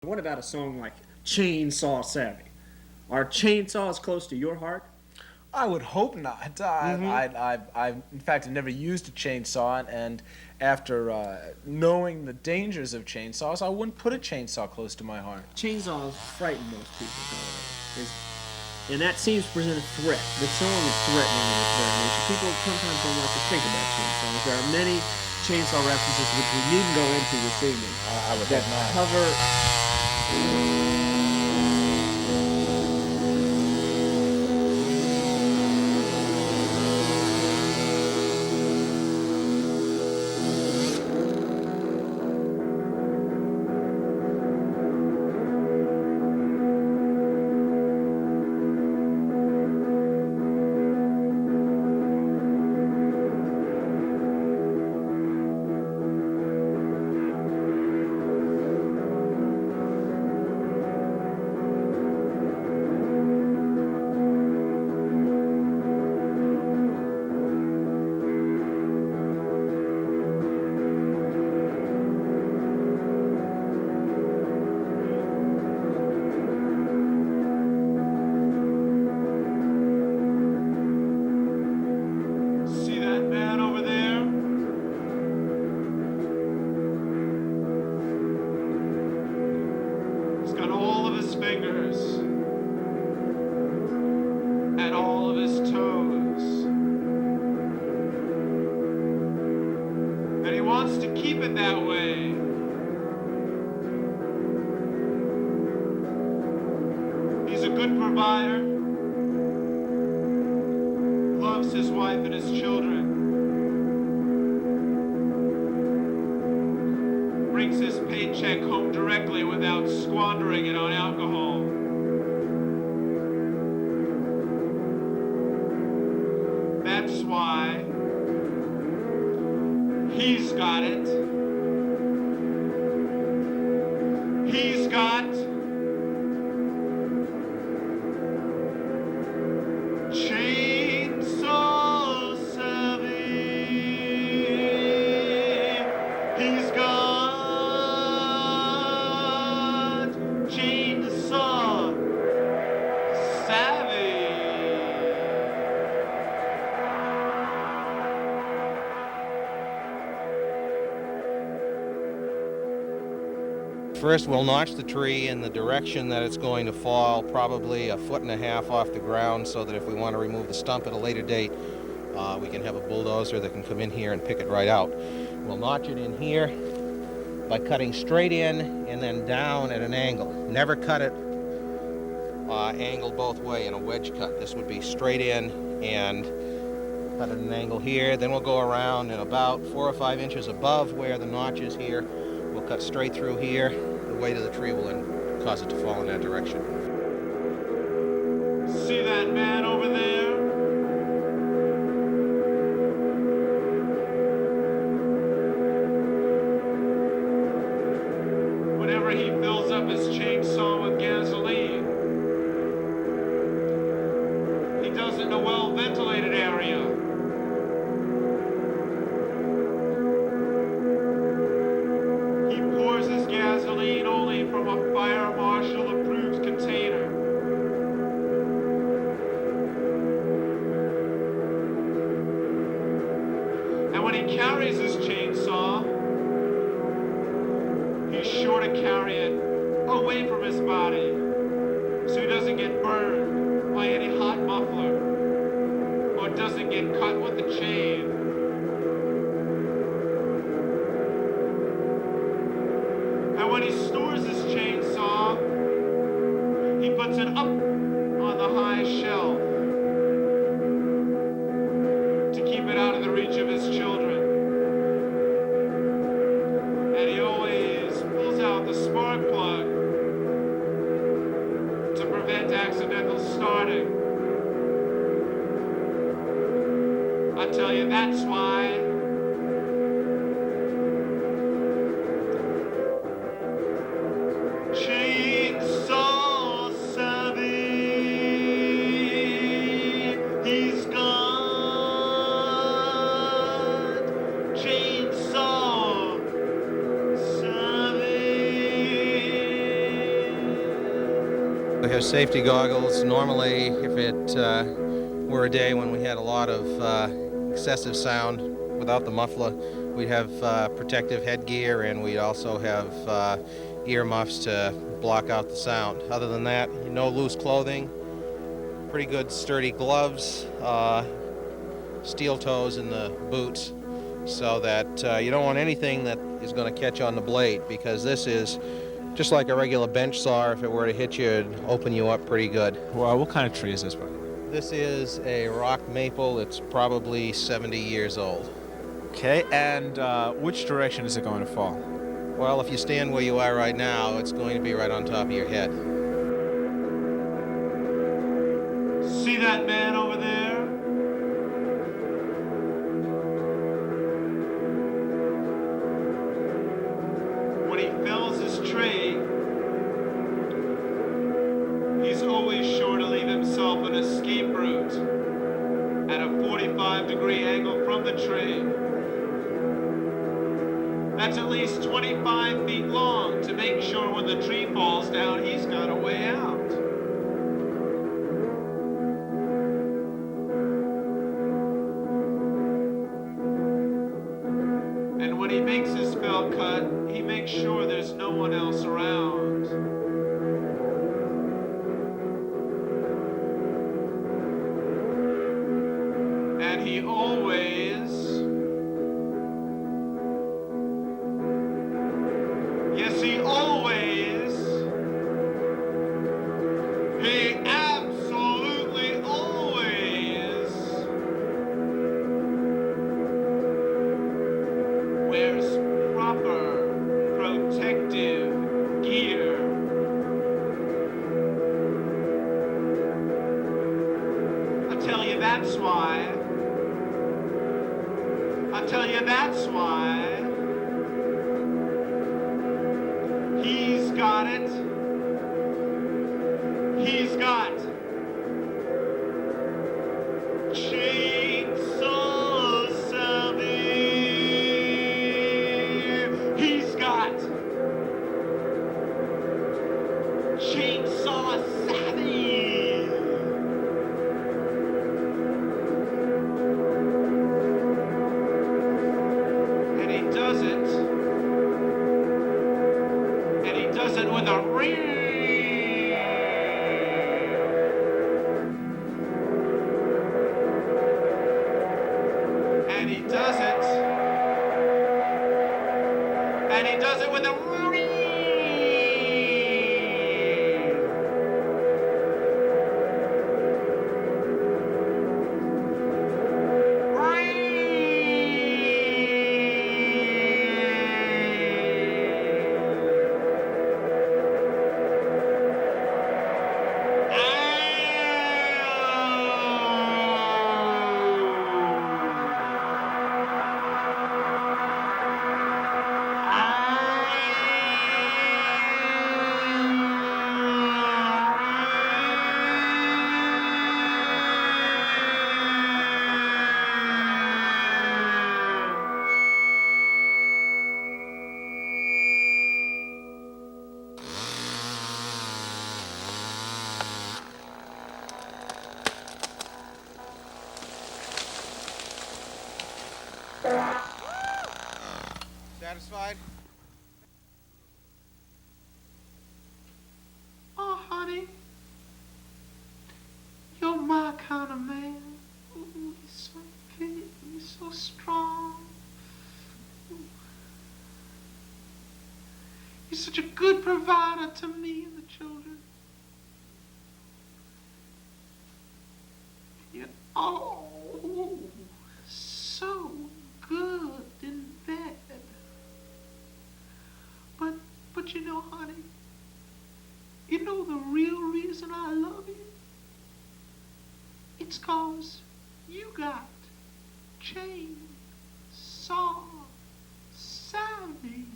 What about a song like Chainsaw Savvy? Are chainsaws close to your heart? I would hope not. In fact, I've never used a chainsaw, and after knowing the dangers of chainsaws, I wouldn't put a chainsaw close to my heart. Chainsaws frighten most people, and that seems to present a threat. The song is threatening in its very nature. People sometimes don't like to think about chainsaws. There are many chainsaw references which we needn't go into this evening I would that hope not. cover. See that man over there? He's got all of his fingers and all of his toes. And he wants to keep it that way. He's a good provider, loves his wife and his children, brings his paycheck home directly without squandering it on alcohol. That's why he's got it. He's got Chainsaw Savvy. He's got Chainsaw Savvy. First, we'll notch the tree in the direction that it's going to fall, probably 1.5 feet off the ground, so that if we want to remove the stump at a later date, we can have a bulldozer that can come in here and pick it right out. We'll notch it in here by cutting straight in and then down at an angle. Never cut it angled both way in a wedge cut. This would be straight in and cut at an angle here. Then we'll go around and about 4 or 5 inches above where the notch is here. We'll cut straight through here. The weight of the tree will then cause it to fall in that direction. See that man over there? Whenever he fills up his chainsaw with gasoline, he does it in a well-ventilated area. He pours his gasoline only from a fire marshal approved container. And when he carries his chainsaw, he's sure to carry it away from his body so he doesn't get burned by any hot muffler or doesn't get cut with the chain. And when he stores his chainsaw, he puts it up on the high shelf to keep it out of the reach of his children. And he always pulls out the spark plug to prevent accidental starting. I tell you, that's why Chainsaw Savvy. He's got Chainsaw Savvy. We have safety goggles. Normally, if it were a day when we had a lot of excessive sound without the muffler, we'd have protective headgear, and we'd also have ear muffs to block out the sound. Other than that, no loose clothing, pretty good sturdy gloves, steel toes in the boots, so that you don't want anything that is going to catch on the blade, because this is just like a regular bench saw. If it were to hit you, it'd open you up pretty good. Well, what kind of tree is this, buddy? This is a rock maple. It's probably 70 years old. Okay, and which direction is it going to fall? Well, if you stand where you are right now, it's going to be right on top of your head. See that man over there? When he fills his tree, he's always sure to leave himself an escape route at a 45-degree angle from the tree. That's at least 25 feet long to make sure when the tree falls down, he's got a way out. And when he makes his spell cut, he makes sure there's no one else around. And he always, yes, he absolutely always wears proper protective gear. I tell you that's why. He's got it. He's got chainsaw savvy. He's got chainsaw savvy. And he does it. And he does it with a ring. And he does it. And he does it with a ring. Satisfied? Oh, honey, you're my kind of man. Ooh, you're so fit, you're so strong. Ooh. You're such a good provider to me and the children. You're oh, so good in bed. But you know, honey, you know the real reason I love you? It's 'cause you got chainsaw savvy.